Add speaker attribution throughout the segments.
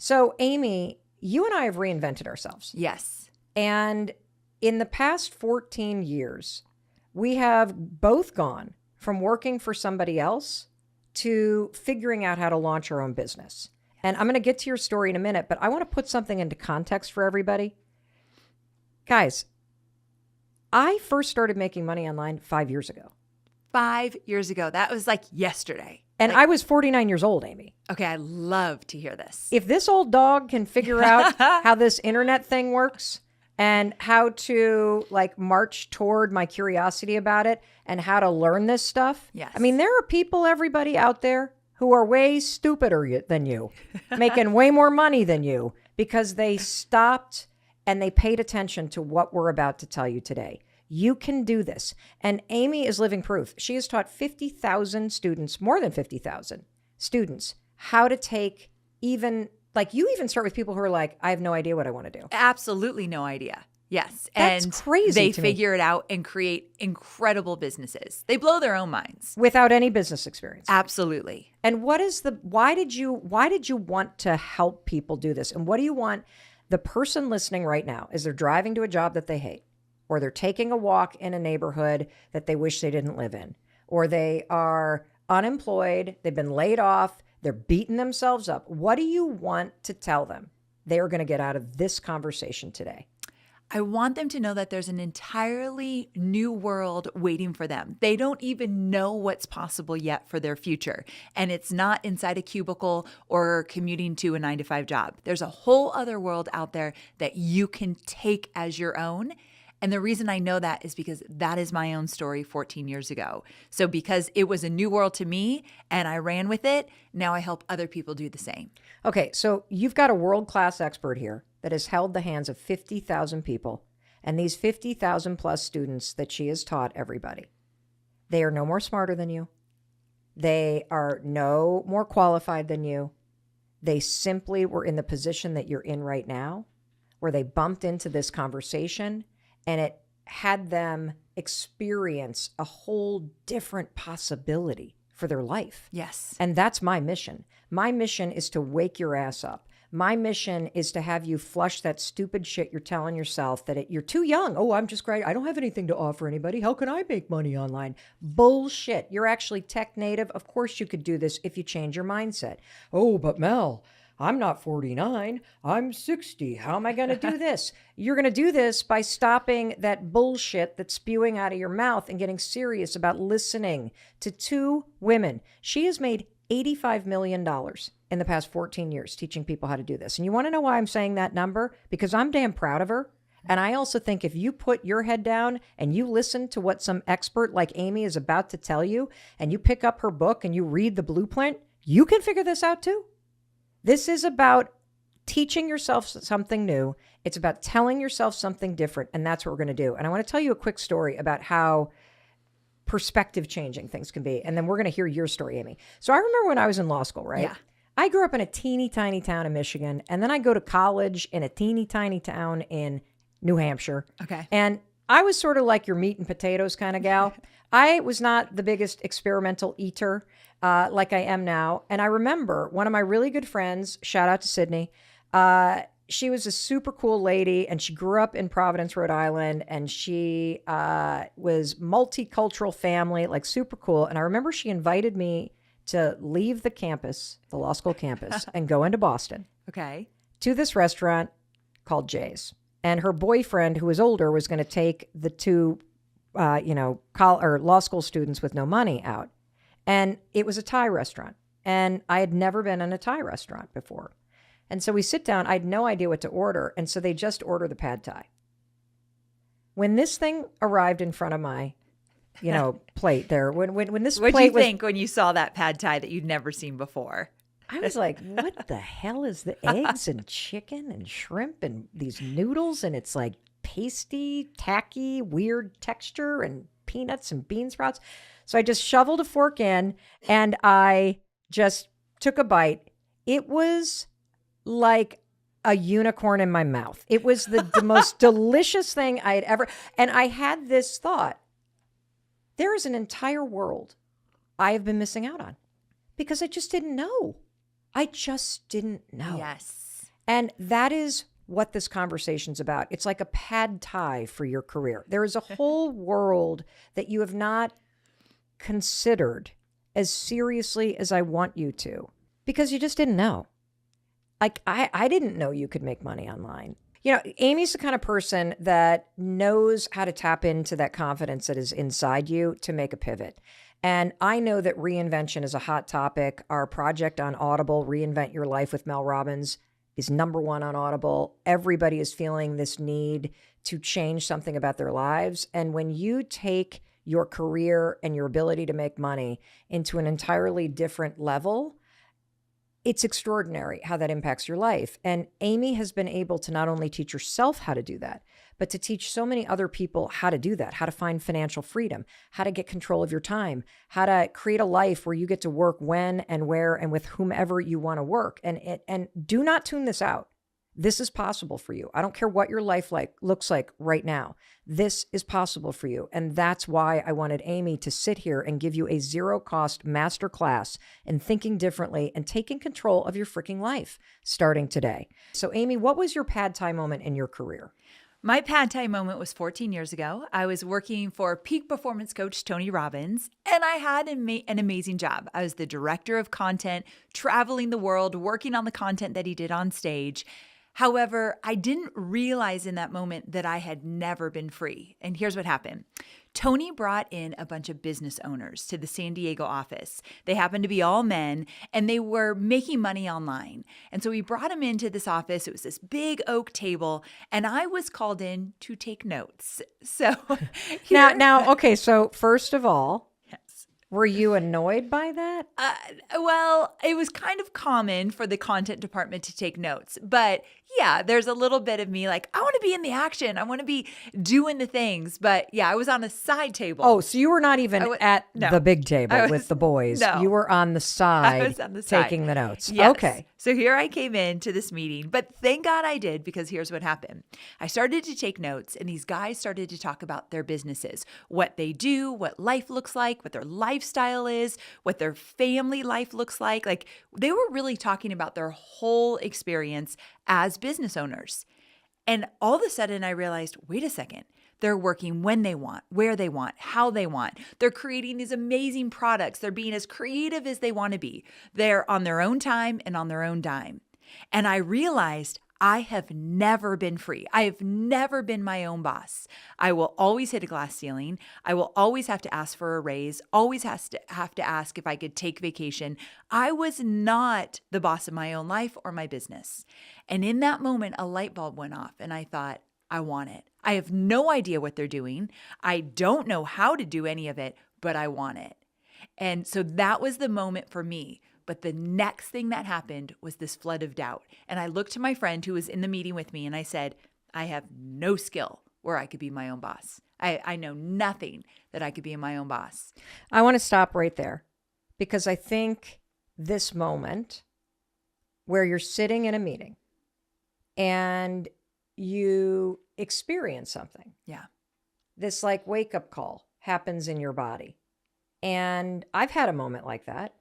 Speaker 1: So, Amy, you and I have reinvented ourselves.
Speaker 2: Yes.
Speaker 1: And in the past 14 years, we have both gone from working for somebody else to figuring out how to launch our own business. And I'm going to get to your story in a minute, but I want to put something into context for everybody. Guys, I first started making money online 5 years ago.
Speaker 2: 5 years ago. That was like yesterday.
Speaker 1: And I was 49 years old, Amy.
Speaker 2: Okay, I love to hear this.
Speaker 1: If this old dog can figure out how this internet thing works and how to like march toward my curiosity about it and how to learn this stuff.
Speaker 2: Yes.
Speaker 1: I mean, there are people, everybody out there who are way stupider than you, making way more money than you because they stopped and they paid attention to what we're about to tell you today. You can do this. And Amy is living proof. She has taught 50,000 students, more than 50,000 students, how to take you even start with people who are like, I have no idea what I want to do.
Speaker 2: Absolutely no idea. Yes.
Speaker 1: That's
Speaker 2: and
Speaker 1: crazy
Speaker 2: they
Speaker 1: to me.
Speaker 2: figure it out and create incredible businesses. They blow their own minds.
Speaker 1: Without any business experience.
Speaker 2: Absolutely.
Speaker 1: And why did you want to help people do this? And what do you want the person listening right now as they're driving to a job that they hate, or they're taking a walk in a neighborhood that they wish they didn't live in, or they are unemployed, they've been laid off, they're beating themselves up. What do you want to tell them they are going to get out of this conversation today?
Speaker 2: I want them to know that there's an entirely new world waiting for them. They don't even know what's possible yet for their future. And it's not inside a cubicle or commuting to a 9-to-5 job. There's a whole other world out there that you can take as your own. And the reason I know that is because that is my own story 14 years ago. So because it was a new world to me and I ran with it, now I help other people do the same.
Speaker 1: Okay, so you've got a world-class expert here that has held the hands of 50,000 people, and these 50,000 plus students that she has taught everybody. They are no more smarter than you. They are no more qualified than you. They simply were in the position that you're in right now, where they bumped into this conversation and it had them experience a whole different possibility for their life.
Speaker 2: Yes.
Speaker 1: And that's my mission. My mission is to wake your ass up. My mission is to have you flush that stupid shit you're telling yourself that you're too young. Oh, I'm just great. I don't have anything to offer anybody. How can I make money online? Bullshit. You're actually tech native. Of course you could do this if you change your mindset. Oh, but Mel, I'm not 49. I'm 60. How am I going to do this? You're going to do this by stopping that bullshit that's spewing out of your mouth and getting serious about listening to two women. She has made $85 million in the past 14 years teaching people how to do this. And you want to know why I'm saying that number? Because I'm damn proud of her. And I also think if you put your head down and you listen to what some expert like Amy is about to tell you, and you pick up her book and you read the blueprint, you can figure this out too. This is about teaching yourself something new. It's about telling yourself something different. And that's what we're going to do. And I want to tell you a quick story about how perspective changing things can be. And then we're going to hear your story, Amy. So I remember when I was in law school, right?
Speaker 2: Yeah.
Speaker 1: I grew up in a teeny tiny town in Michigan. And then I go to college in a teeny tiny town in New Hampshire.
Speaker 2: Okay.
Speaker 1: And I was sort of like your meat and potatoes kind of gal. I was not the biggest experimental eater like I am now. And I remember one of my really good friends, shout out to Sydney, she was a super cool lady and she grew up in Providence, Rhode Island, and she was multicultural family, like super cool. And I remember she invited me to leave the campus, the law school campus, and go into Boston.
Speaker 2: Okay.
Speaker 1: To this restaurant called Jay's. And her boyfriend, who was older, was going to take the two, law school students with no money out. And it was a Thai restaurant. And I had never been in a Thai restaurant before. And so we sit down. I had no idea what to order. And so they just order the pad Thai. When this thing arrived in front of my, plate there, when this
Speaker 2: What'd
Speaker 1: plate
Speaker 2: you think when you saw that pad Thai that you'd never seen before?
Speaker 1: I was like, what the hell is the eggs and chicken and shrimp and these noodles? And it's like pasty, tacky, weird texture and peanuts and bean sprouts. So I just shoveled a fork in and I just took a bite. It was like a unicorn in my mouth. It was the most delicious thing I had ever. And I had this thought, there is an entire world I have been missing out on because I just didn't know. I just didn't know.
Speaker 2: Yes.
Speaker 1: And that is what this conversation's about. It's like a pad thai for your career. There is a whole world that you have not considered as seriously as I want you to, because you just didn't know. Like, I didn't know you could make money online. You know, Amy's the kind of person that knows how to tap into that confidence that is inside you to make a pivot. And I know that reinvention is a hot topic. Our project on Audible, Reinvent Your Life with Mel Robbins, is #1 on Audible. Everybody is feeling this need to change something about their lives. And when you take your career and your ability to make money into an entirely different level, it's extraordinary how that impacts your life. And Amy has been able to not only teach herself how to do that, but to teach so many other people how to do that, how to find financial freedom, how to get control of your time, how to create a life where you get to work when and where and with whomever you want to work. And do not tune this out. This is possible for you. I don't care what your life looks like right now. This is possible for you. And that's why I wanted Amy to sit here and give you a zero-cost masterclass in thinking differently and taking control of your freaking life starting today. So Amy, what was your pad thai moment in your career?
Speaker 2: My pad thai moment was 14 years ago. I was working for peak performance coach Tony Robbins, and I had an amazing job. I was the director of content, traveling the world, working on the content that he did on stage. However, I didn't realize in that moment that I had never been free. And here's what happened. Tony brought in a bunch of business owners to the San Diego office. They happened to be all men, and they were making money online. And so he brought them into this office. It was this big oak table, and I was called in to take notes. So
Speaker 1: now, okay, so first of all,
Speaker 2: yes.
Speaker 1: Were you annoyed by that?
Speaker 2: Well, it was kind of common for the content department to take notes. But yeah, there's a little bit of me like, I want to be in the action. I want to be doing the things. But yeah, I was on a side table.
Speaker 1: Oh, so you were not even at the big table with the boys.
Speaker 2: No.
Speaker 1: You were on the side,
Speaker 2: I was on the side
Speaker 1: taking the notes.
Speaker 2: Yes.
Speaker 1: Okay.
Speaker 2: So here I came into this meeting, but thank God I did, because here's what happened. I started to take notes, and these guys started to talk about their businesses, what they do, what life looks like, what their lifestyle is, what their family life looks like. Like, they were really talking about their whole experience as business owners. And all of a sudden I realized, wait a second. They're working when they want, where they want, how they want. They're creating these amazing products. They're being as creative as they want to be. They're on their own time and on their own dime. And I realized I have never been free. I have never been my own boss. I will always hit a glass ceiling. I will always have to ask for a raise, always have to ask if I could take vacation. I was not the boss of my own life or my business. And in that moment, a light bulb went off, and I thought, I want it. I have no idea what they're doing. I don't know how to do any of it, but I want it. And so that was the moment for me. But the next thing that happened was this flood of doubt. And I looked to my friend who was in the meeting with me, and I said, I have no skill where I could be my own boss. I know nothing that I could be my own boss.
Speaker 1: I want to stop right there, because I think this moment where you're sitting in a meeting and you experience something.
Speaker 2: Yeah.
Speaker 1: This like wake up call happens in your body. And I've had a moment like that.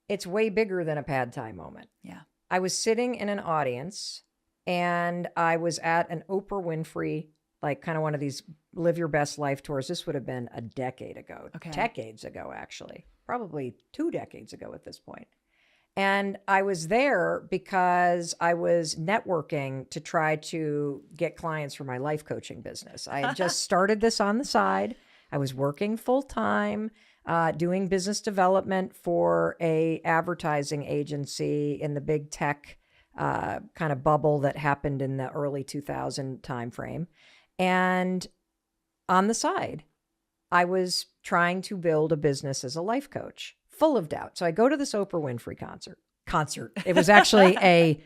Speaker 1: It's way bigger than a pad thai moment.
Speaker 2: Yeah.
Speaker 1: I was sitting in an audience, and I was at an Oprah Winfrey, like kind of one of these live your best life tours. This would have been a decade ago, decades ago, actually, probably 2 decades ago at this point. And I was there because I was networking to try to get clients for my life coaching business. I had just started this on the side. I was working full time, doing business development for a advertising agency in the big tech kind of bubble that happened in the early 2000 timeframe. And on the side, I was trying to build a business as a life coach, full of doubt. So I go to this Oprah Winfrey concert. It was actually it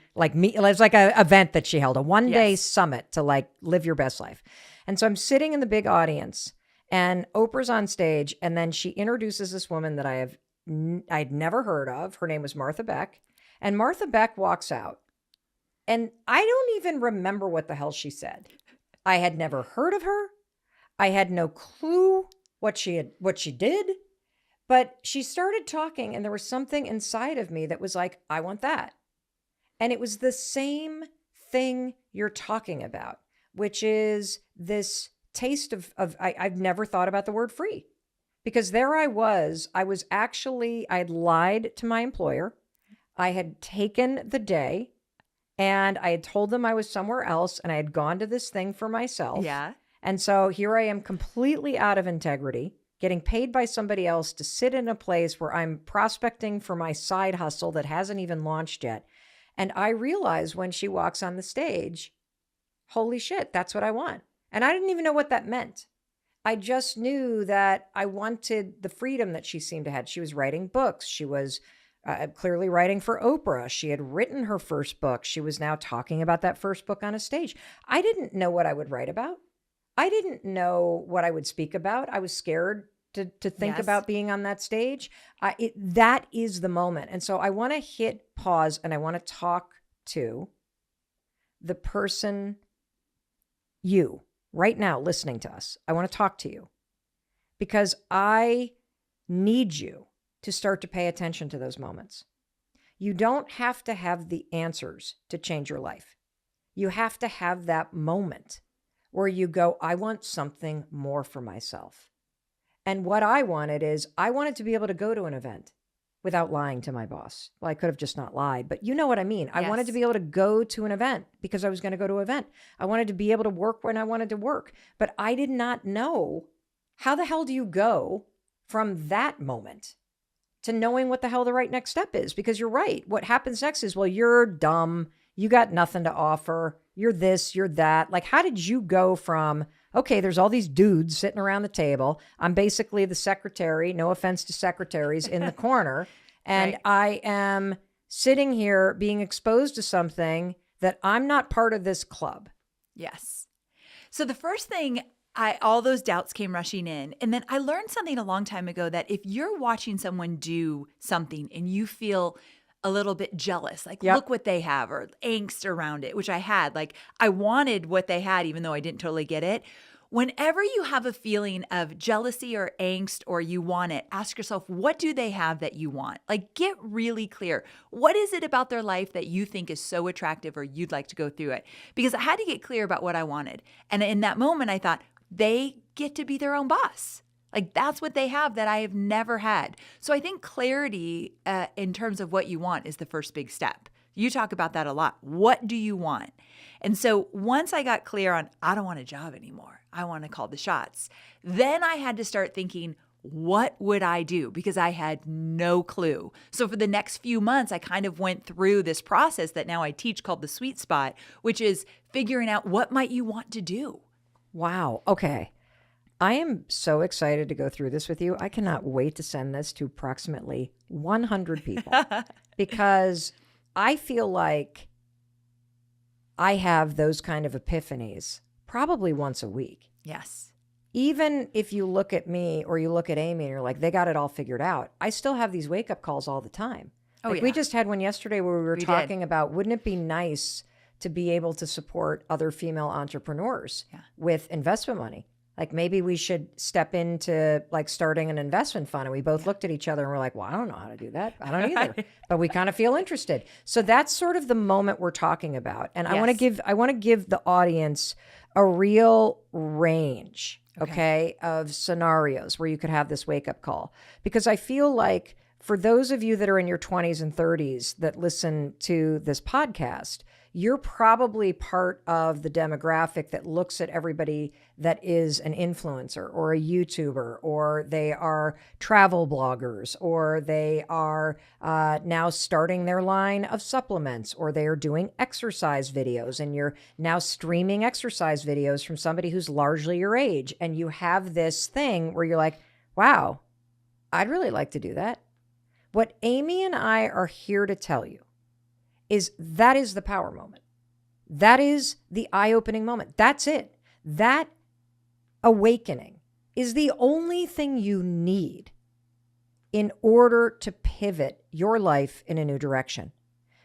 Speaker 1: was like an event that she held, a one-day summit to like live your best life. And so I'm sitting in the big audience, and Oprah's on stage, and then she introduces this woman that I'd never heard of. Her name was Martha Beck. And Martha Beck walks out, and I don't even remember what the hell she said. I had never heard of her. I had no clue what she did, but she started talking, and there was something inside of me that was like, I want that. And it was the same thing you're talking about, which is this taste I've never thought about the word free. Because there I was actually, I had lied to my employer. I had taken the day and I had told them I was somewhere else and I had gone to this thing for myself.
Speaker 2: Yeah.
Speaker 1: And so here I am completely out of integrity, getting paid by somebody else to sit in a place where I'm prospecting for my side hustle that hasn't even launched yet. And I realized when she walks on the stage, holy shit, that's what I want. And I didn't even know what that meant. I just knew that I wanted the freedom that she seemed to have. She was writing books. She was clearly writing for Oprah. She had written her first book. She was now talking about that first book on a stage. I didn't know what I would write about. I didn't know what I would speak about. I was scared to think about being on that stage. That is the moment. And so I want to hit pause and I want to talk to the person, you, right now listening to us. I want to talk to you because I need you to start to pay attention to those moments. You don't have to have the answers to change your life. You have to have that moment where you go, I want something more for myself. And what I wanted is I wanted to be able to go to an event without lying to my boss. Well, I could have just not lied, but you know what I mean. I wanted to be able to go to an event because I was going to go to an event. I wanted to be able to work when I wanted to work, but I did not know how the hell do you go from that moment to knowing what the hell the right next step is? Because you're right. What happens next is, well, you're dumb. You got nothing to offer. You're this, you're that. Like, how did you go from, okay, there's all these dudes sitting around the table. I'm basically the secretary, no offense to secretaries, in the corner. And
Speaker 2: Right.
Speaker 1: I am sitting here being exposed to something that I'm not part of this club.
Speaker 2: Yes. So the first thing, all those doubts came rushing in. And then I learned something a long time ago that if you're watching someone do something and you feel a little bit jealous, like,
Speaker 1: Yep.
Speaker 2: look what they have, or angst around it, which I had, like, I wanted what they had, even though I didn't totally get it. Whenever you have a feeling of jealousy or angst or you want it, ask yourself, what do they have that you want? Like, get really clear. What is it about their life that you think is so attractive or you'd like to go through it? Because I had to get clear about what I wanted. And in that moment, I thought, they get to be their own boss. Like, that's what they have that I have never had. So I think clarity in terms of what you want is the first big step. You talk about that a lot. What do you want? And so once I got clear on, I don't want a job anymore, I want to call the shots, then I had to start thinking, what would I do? Because I had no clue. So for the next few months, I kind of went through this process that now I teach called the sweet spot, which is figuring out what might you want to do.
Speaker 1: Wow. Okay. I am so excited to go through this with you. I cannot wait to send this to approximately 100 people because I feel like I have those kind of epiphanies probably once a week.
Speaker 2: Yes.
Speaker 1: Even if you look at me or you look at Amy and you're like, they got it all figured out. I still have these wake up calls all the time.
Speaker 2: Oh,
Speaker 1: like
Speaker 2: yeah.
Speaker 1: we just had one yesterday where we were
Speaker 2: We
Speaker 1: talking
Speaker 2: did.
Speaker 1: about, wouldn't it be nice to be able to support other female entrepreneurs with investment money? Like maybe we should step into like starting an investment fund. And we both looked at each other and we're like, well, I don't know how to do that. I don't either, but we kind of feel interested. So that's sort of the moment we're talking about. And I want to give the audience a real range, okay, of scenarios where you could have this wake up call. Because I feel like for those of you that are in your 20s and 30s that listen to this podcast, you're probably part of the demographic that looks at everybody that is an influencer or a YouTuber, or they are travel bloggers, or they are now starting their line of supplements, or they are doing exercise videos, and you're now streaming exercise videos from somebody who's largely your age. And you have this thing where you're like, wow, I'd really like to do that. What Amy and I are here to tell you is that is the power moment. That is the eye-opening moment. That's it. That awakening is the only thing you need in order to pivot your life in a new direction.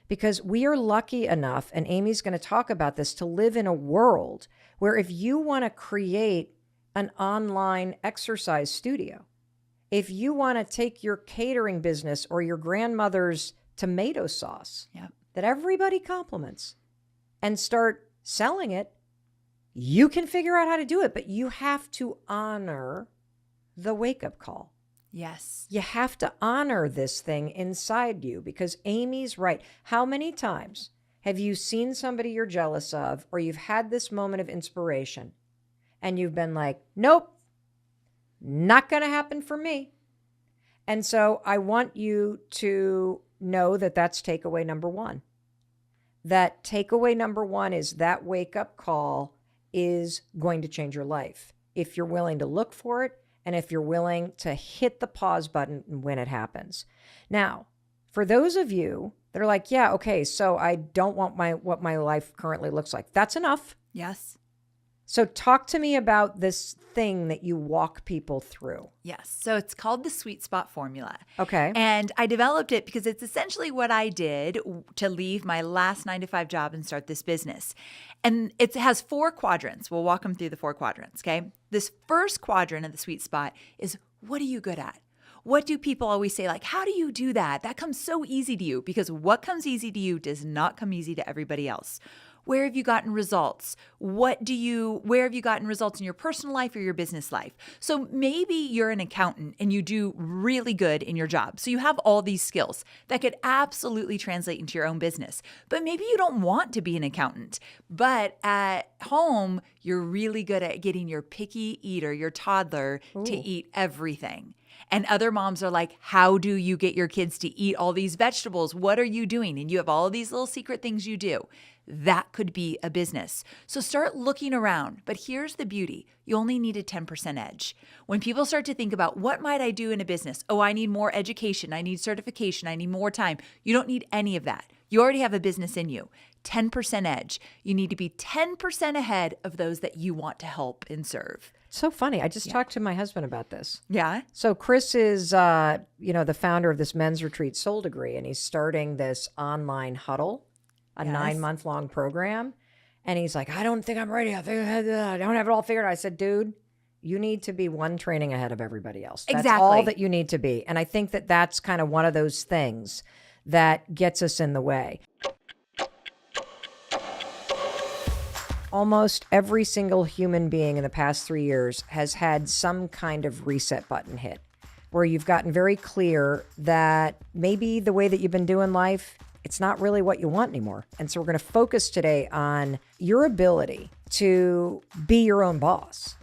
Speaker 1: Because we are lucky enough, and Amy's going to talk about this, to live in a world where if you want to create an online exercise studio, if you want to take your catering business or your grandmother's tomato sauce, that everybody compliments and start selling it, you can figure out how to do it, but you have to honor the wake-up call.
Speaker 2: Yes.
Speaker 1: You have to honor this thing inside you, because Amy's right. How many times have you seen somebody you're jealous of, or you've had this moment of inspiration and you've been like, nope, not going to happen for me. And so I want you to know that that's takeaway number one. That takeaway number one is that wake-up call is going to change your life if you're willing to look for it and if you're willing to hit the pause button when it happens. Now, for those of you that are like, yeah, okay, so I don't want what my life currently looks like. That's enough.
Speaker 2: Yes.
Speaker 1: So talk to me about this thing that you walk people through.
Speaker 2: Yes. So it's called the sweet spot formula.
Speaker 1: Okay.
Speaker 2: And I developed it because it's essentially what I did to leave my last 9-to-5 job and start this business. And it has 4 quadrants. We'll walk them through the 4 quadrants, okay? This first quadrant of the sweet spot is, what are you good at? What do people always say? Like, how do you do that? That comes so easy to you, because what comes easy to you does not come easy to everybody else. Where have you gotten results? Where have you gotten results in your personal life or your business life? So maybe you're an accountant and you do really good in your job. So you have all these skills that could absolutely translate into your own business. But maybe you don't want to be an accountant, but at home, you're really good at getting your picky eater, your toddler, to eat everything. And other moms are like, how do you get your kids to eat all these vegetables? What are you doing? And you have all of these little secret things you do. That could be a business. So start looking around. But here's the beauty. You only need a 10% edge. When people start to think about, what might I do in a business? Oh, I need more education. I need certification. I need more time. You don't need any of that. You already have a business in you. 10% edge. You need to be 10% ahead of those that you want to help and serve.
Speaker 1: So funny. I just talked to my husband about this.
Speaker 2: Yeah.
Speaker 1: So Chris is, the founder of this men's retreat, Soul Degree, and he's starting this online huddle, a 9-month-long program. And he's like, I don't think I'm ready. I don't have it all figured out. I said, dude, you need to be one training ahead of everybody else. That's all that you need to be. And I think that that's kind of one of those things that gets us in the way. Almost every single human being in the past 3 years has had some kind of reset button hit, where you've gotten very clear that maybe the way that you've been doing life, it's not really what you want anymore. And so we're going to focus today on your ability to be your own boss.